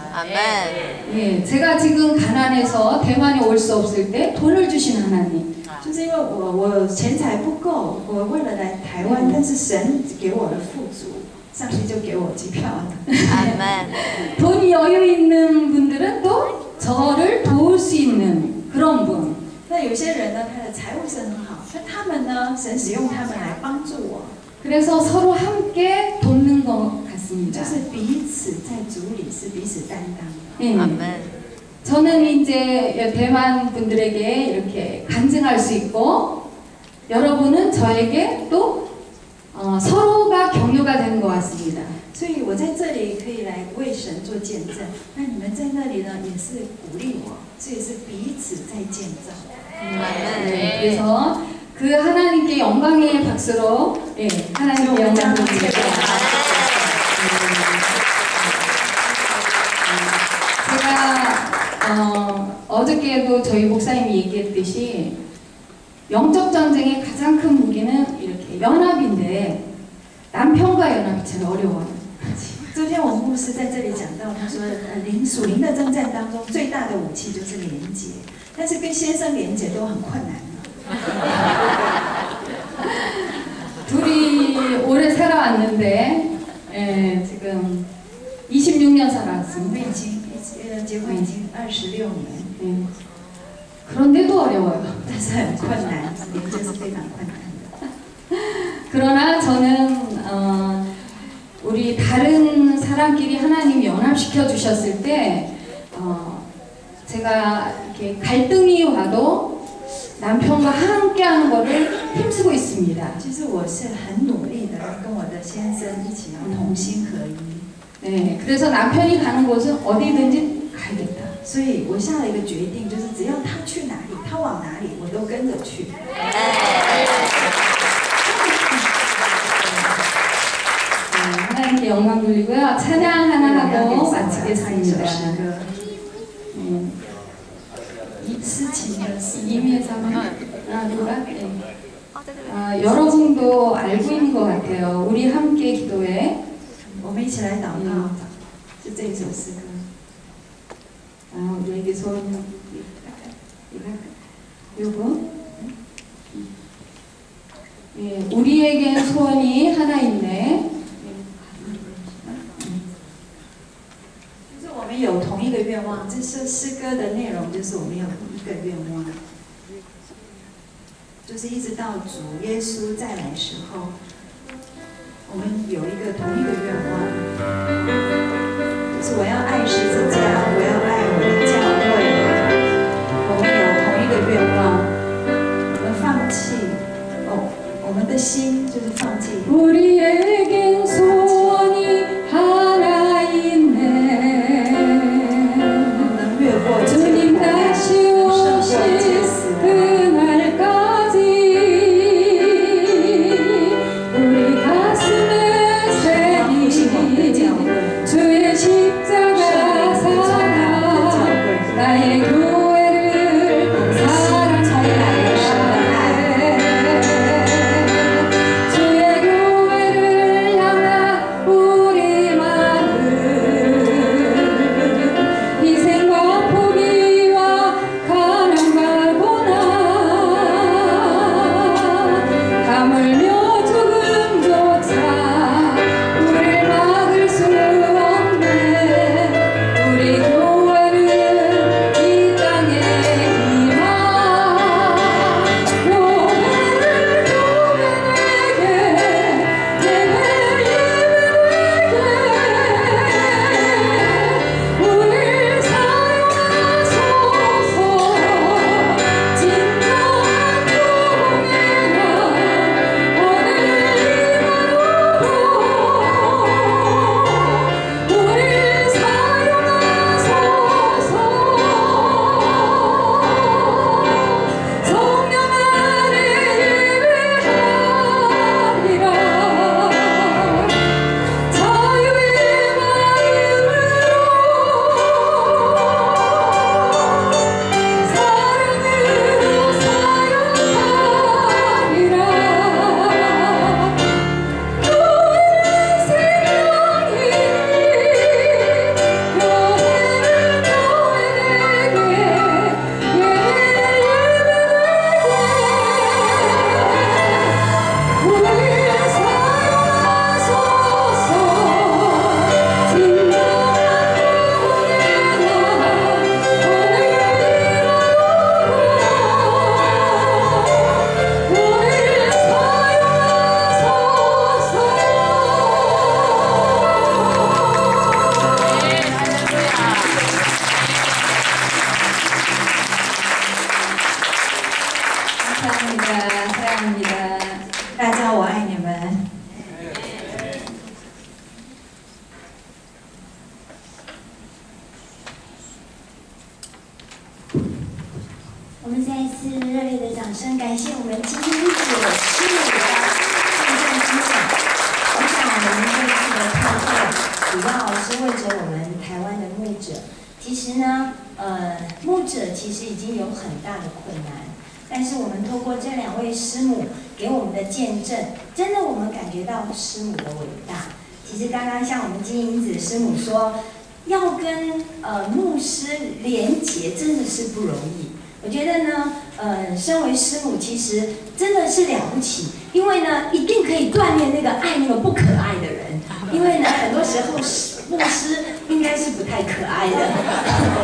예, 제가 지금 가난해서 대만에 올 수 없을 때 돈을 주신 하나님. 就是因为我钱财不够，我为了来台湾，但是神给我了富足，上帝就给我机票了。 돈이 여유 있는 분들은 또 저를 도울 수 있는 그런 분. 那有些人呢，他的财务是很好，那他们呢，神使用他们来帮助我， 그래서 서로 함께 돕는 것 같습니다. 就是彼此在主里是彼此担当的。 예. 저는 이제 대만 분들에게 이렇게 간증할 수 있고 여러분은 저에게 또 서로가 격려가 되는 것 같습니다. 所以我在这里可以来为神做见证，那你们在那里呢，也是鼓励我，这也是彼此在见证。 네, 그래서 그 하나님께 영광의 박수로 예, 하나님께 영광을 드립니다. 제가 어저께도 저희 목사님이 얘기했듯이 영적 전쟁의 가장 큰 무기는 이렇게 연합인데 남편과 연합이 제일 어려워요. 昨天我们牧师在这里讲到，他说，属灵的征战当中最大的武器就是连结，但是跟先生连结都很困难。 둘이 오래 살아왔는데 예, 지금 26년 살아왔습니다. 我们已经结婚已经26年， 예. 그런데도 어려워요. 但是很困难，连结是非常困难的。 그러나 저는 우리 다른 사람끼리 하나님이 연합시켜 주셨을 때 제가 이렇게 갈등이 와도 남편과 함께하는 거를 힘쓰고 있습니다. 其实我是很努力的跟我的先生一起要同心合一。 네, 그래서 남편이 가는 곳은 어디든지 가야겠다. 所以我下了一个决定，就是只要他去哪里，他往哪里，我都跟着去。 하나님께 영광 돌리고요. 찬양 하나 하고 마치겠습니다. 诗情的诗， 이미에서 누가? 여러분도 알고 있는 것 같아요. 우리 함께 기도해. 我们一起来祷告，是这一首诗歌。 우리에게 소원이 요거 예, 우리에게 소원이 하나 있네. 就是我们有同一个愿望，这是诗歌的内容，就是我们有同一个愿望，就是一直到主耶稣再来时候，我们有一个同一个愿望，就是我要爱十字架，我要爱我的教会。我们有同一个愿望，我们放弃我们的心就是放弃。 우리에겐 소원이 하나 있네. 能越过这些 주님 苦难， 다시 胜过 오실 这些死亡。 그날까지 우리 가슴에 复兴我们的教 새긴 会， 주의 십자가 사랑 나의 교회를 사랑하네. 주의 교회를 향한 우리 마음 희생과 포기와 가난과 고난 하물며 죽음조차 우릴 막을 수 없네. 우리 교회는 이 땅의 희망 교회를 교회에게 예배를 예배에게 우릴 사용하소서. 진정한 교회가 오늘 이만으로 우릴 사용하소서. 성령 안에 예배하리라. 자유의 마음으로 사랑으로 사용하리라. 교회는 생명이 교회는 교회에게 우릴 사용하소서. 진정한 교회가 오늘 우릴 사용하소서. 사랑합니다. 大家我爱你们。 我们再一次热烈的掌声，感谢我们今天所师母的见证分享。我想我们这次的特会主要是为着我们台湾的牧者。其实呢，牧者其实已经有很大的困难，但是我们透过这两位师母给我们的见证，真的我们感觉到师母的伟大。其实刚刚像我们金银子师母说，要跟牧师连结真的是不容易。我觉得呢，身为师母其实真的是了不起，因为呢，一定可以锻炼那个爱那个不可爱的人。因为呢，很多时候牧师应该是不太可爱的。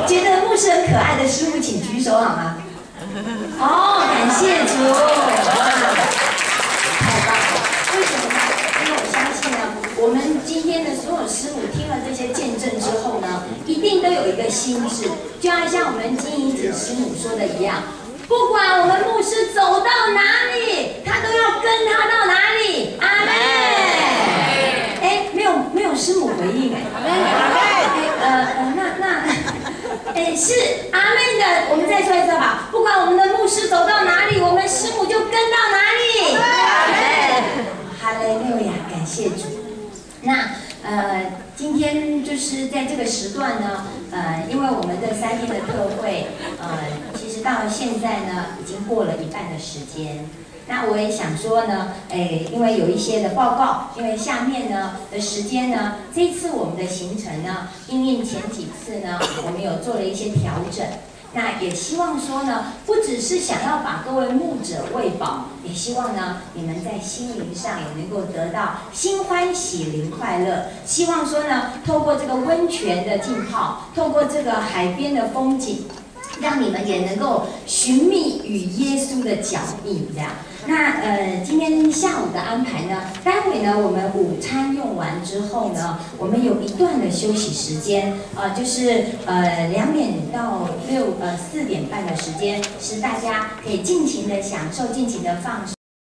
觉得牧师很可爱的师母，请举手好吗？哦，感谢主，哇，太棒了！为什么呢？因为我相信呢，我们今天的所有师母听了这些见证之后呢，一定都有一个心智，就要像我们金银子师母说的一样，不管我们牧师走到哪里，他都要跟他到哪里。阿门。哎，没有师母回应哎。是阿妹的，我们再说一次吧。不管我们的牧师走到哪里，我们师母就跟到哪里。哈利路亚，感谢主。那今天就是在这个时段呢，因为我们这3天的特会，其实到现在呢已经过了一半的时间。那我也想说呢，因为有一些的报告，因为下面呢的时间呢，这一次我们的行程呢，因应前几次呢，我们有做了一些调整。那也希望说呢，不只是想要把各位牧者喂饱，也希望呢，你们在心灵上也能够得到心欢喜灵快乐。希望说呢，透过这个温泉的浸泡，透过这个海边的风景，让你们也能够寻觅与耶稣的脚印，这样。那今天下午的安排呢，待会呢我们午餐用完之后呢，我们有一段的休息时间，就是2点到4点半的时间，是大家可以尽情的享受、尽情的放松。